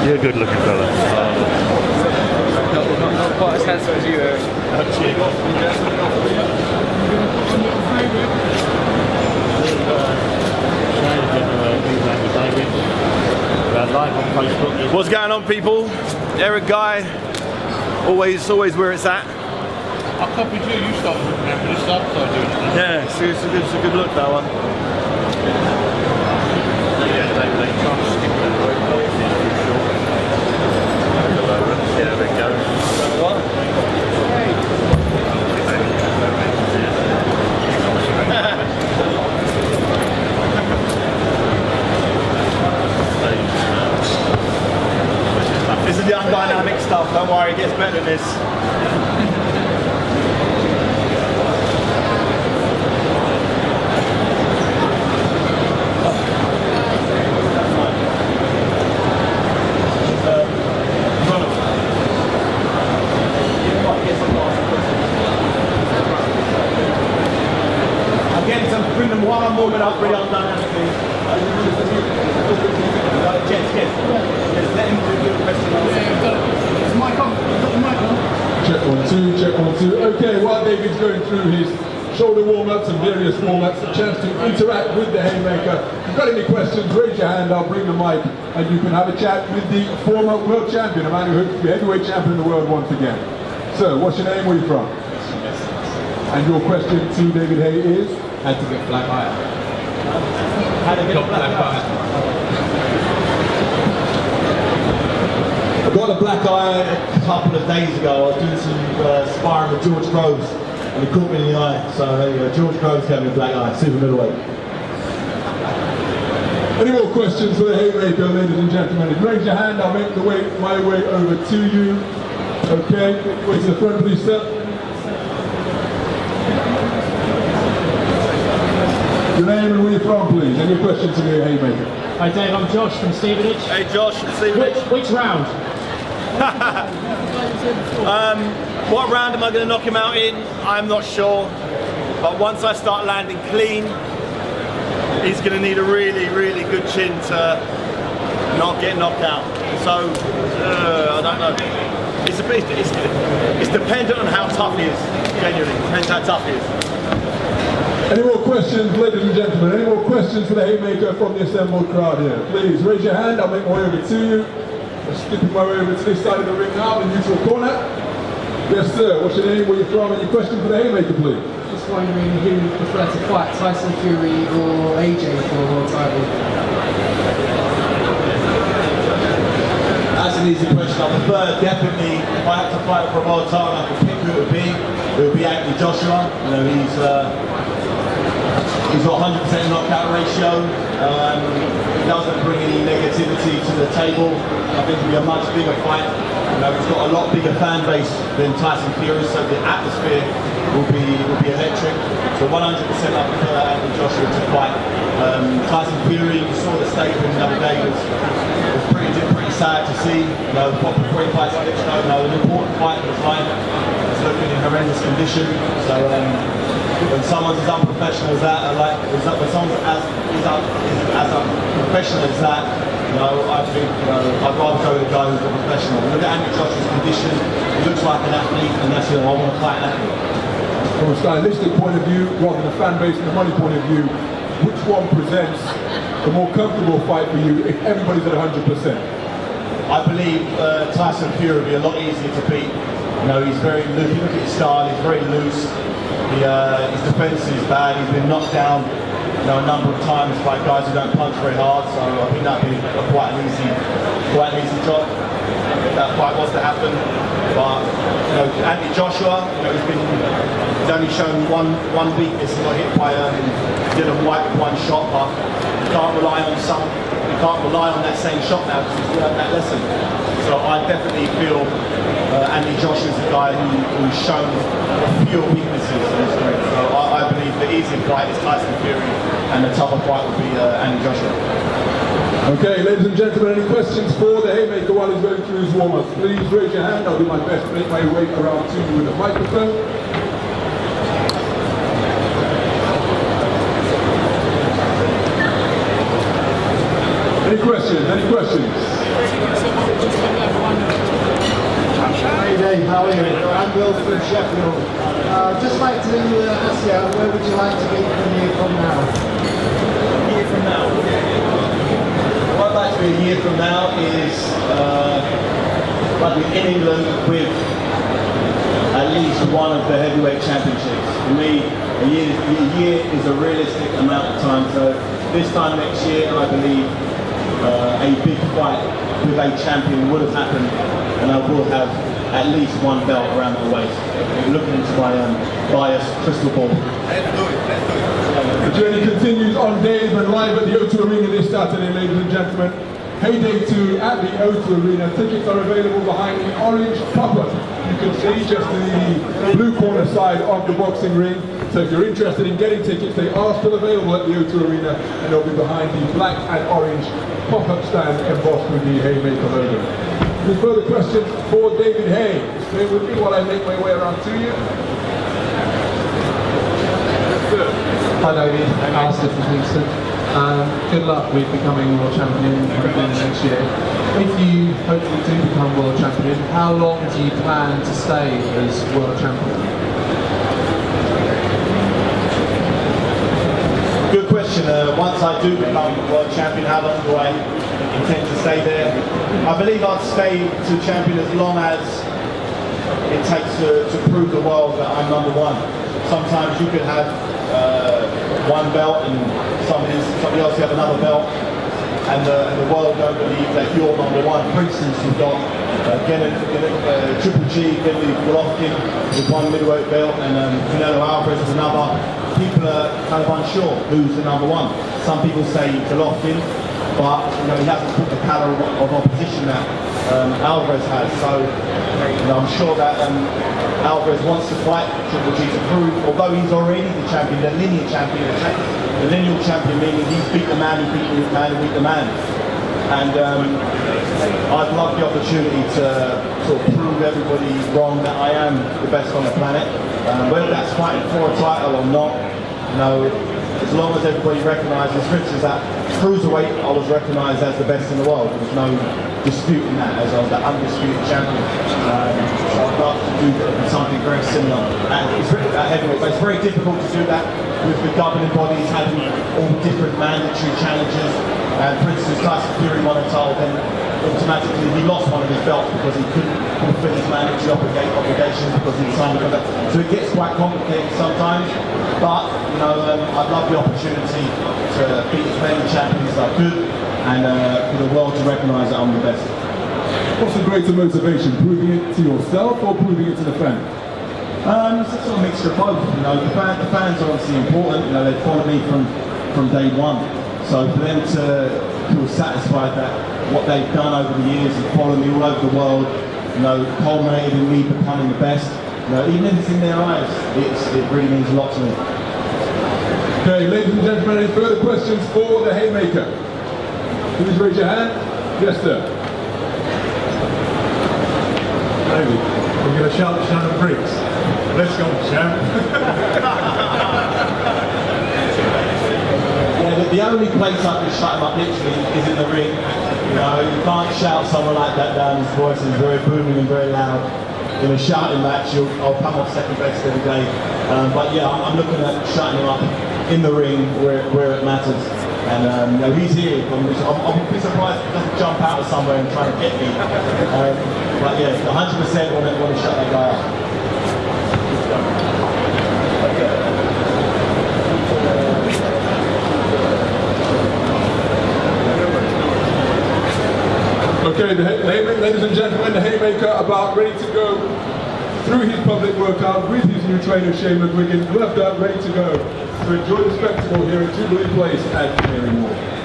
You're a good looking fella. Not quite as handsome as you. What's going on, people? Eric Guy, always where it's at. I copied you started looking at this stuff, so I do it. Yeah, it's a good look, that one. Yeah, they can't skip that road. Yeah, there we go. This is the undynamic stuff, don't worry, it gets better than this. Again, bring them while I'm warming up really undynamically. Just let him do the question. Is the mic on? Got the mic on? Check 1 2, check 1 2. Okay, while David's going through his shoulder warm-ups and various warm-ups, a chance to interact with the Haymaker. If you've got any questions, raise your hand, I'll bring the mic, and you can have a chat with the former world champion, a man who is the heavyweight champion in the world once again. Sir, what's your name, where are you from? And your question to David Haye is? Had to get black eye. How to get black eye? I got a black eye a couple of days ago. I was doing some sparring with George Groves and he caught me in the eye. So there you go. George Groves gave me a black eye, super middleweight. Any more questions for the Haymaker, ladies and gentlemen? Raise your hand, I'll make my way over to you. Okay, way to the front, please, sir. Your name and where you're from, please. Any questions to the Haymaker? Hi Dave, I'm Josh from Stevenage. Hey Josh from Stevenage. Which round? What round am I going to knock him out in? I'm not sure. But once I start landing clean, he's going to need a really good chin to not get knocked out. So, I don't know. It's dependent on how tough he is. Genuinely, depends how tough he is. Any more questions, ladies and gentlemen? Any more questions for the Haymaker from the assembled crowd here? Please raise your hand, I'll make my way over to you. I'm skipping my way over to this side of the ring now, the neutral corner. Yes sir, what's your name, where you're from, and your question for the Haymaker, please? Just wondering who you prefer to fight, Tyson Fury or AJ for a world title? That's an easy question. I prefer definitely, if I had to fight for a world title, I could pick who it would be Anthony Joshua. You know, he's got 100% knockout ratio. He doesn't bring any negativity to the table. I think it'll be a much bigger fight. You know, he's got a lot bigger fan base than Tyson Fury, so the atmosphere will be electric. So 100% I prefer Anthony Joshua to fight. Tyson Fury, you saw the statement the other day, was pretty sad to see. You know, before he fights Alex, you know, an important fight in his life. He's looking in horrendous condition. So when someone's as unprofessional as that, when someone's as unprofessional as that, you know, I think I'd rather go with a guy who's a professional. Look at Andy Joshua's condition. He looks like an athlete, and that's who I want to fight an athlete. From a stylistic point of view, rather than a fan base and a money point of view, which one presents the more comfortable fight for you if everybody's at 100%? I believe Tyson Fury will be a lot easier to beat. You know, he's very loose. If you look at his style, he's very loose. His defense is bad. He's been knocked down, you know, a number of times by guys who don't punch very hard. So I think that'd be quite an easy job if that fight was to happen. But you know, Anthony Joshua, you know, he's only shown one weakness. He got hit by Dylan White with one shot, but you can't rely on that same shot now because he's learned that lesson. So I definitely feel Anthony Joshua's the guy who's shown fewer weaknesses in his career. So I believe the easier fight is Tyson Fury, and the tougher fight would be Anthony Joshua. Okay, ladies and gentlemen, any questions for the Haymaker while he's going through his warm-ups? Please raise your hand. I'll do my best to make my way around to you with a microphone. Any questions? Any questions? Hey Dave, how are you? I'm Will from Sheffield. Just like to ask you, where would you like to be a year from now? A year from now? What I'd like to be a year from now is like in England with at least one of the heavyweight championships. For me, a year is a realistic amount of time. So this time next year, I believe a big fight with a champion would have happened, and I will have at least one belt around my waist. Looking into my biased crystal ball. The journey continues on Dave and live at the O2 Arena this Saturday, ladies and gentlemen. Haye 2 at the O2 Arena. Tickets are available behind the orange pop-up. You can see just the blue corner side of the boxing ring. So if you're interested in getting tickets, they are still available at the O2 Arena, and they'll be behind the black and orange pop-up stand embossed with the Haymaker logo. Any further questions for David Haye? Stay with me while I make my way around to you. Hi David, Alistair from Kingston. Good luck with becoming world champion next year. If you hopefully do become world champion, how long do you plan to stay as world champion? Good question. Once I do become world champion, how long do I intend to stay there? I believe I'd stay to champion as long as it takes to prove the world that I'm number one. Sometimes you could have one belt and somebody else have another belt, and the world don't believe that you're number one. For instance, you've got Triple G, Jubilee Place with one middleweight belt, and Canary Whalf is another. People are kind of unsure who's the number one. Some people say Golovkin, but he hasn't put the caliber of opposition that Alvarez has. So I'm sure that Alvarez wants to fight Triple G to prove, although he's already the champion, the linear champion, the lineal champion, meaning he's beat the man, he beat the man, he beat the man. And I'd love the opportunity to sort of prove everybody wrong that I am the best on the planet. Whether that's fighting for a title or not, as long as everybody recognises, for instance, at cruiserweight, I was recognised as the best in the world. There was no disputing that, as I was the undisputed champion. So I'd love to do something very similar at heavyweight, but it's very difficult to do that with the governing bodies having all different mandatory challenges. And for instance, Tyson Fury won a title, then automatically he lost one of his belts because he couldn't fulfill his mandatory obligations because he signed a contract. So it gets quite complicated sometimes, but I'd love the opportunity to beat as many champions as I could, and for the world to recognise that I'm the best. What's the greater motivation, proving it to yourself or proving it to the fans? It's a sort of mixture of both. The fans are obviously important. They've followed me from day one. So for them to feel satisfied that what they've done over the years and followed me all over the world, culminated in me becoming the best, even if it's in their eyes, it really means a lot to me. Okay, ladies and gentlemen, any further questions for the Haymaker? Please raise your hand. Yes, sir. David, we're going to shout Shannon Briggs. Let's go, champ. The only place I can shut him up literally is in the ring. You can't shout someone like that down. His voice is very booming and very loud. In a shouting match, I'll come off second best every day. But yeah, I'm looking at shutting him up in the ring where it matters. And he's here. I'll be surprised if he doesn't jump out of somewhere and try to get me. But yeah, 100% want to shut that guy up. Okay, ladies and gentlemen, the Haymaker about ready to go through his public workout with his new trainer, Seamus Wiggins, gloved up, ready to go to enjoy the spectacle here at Jubilee Place at Canary Whalf.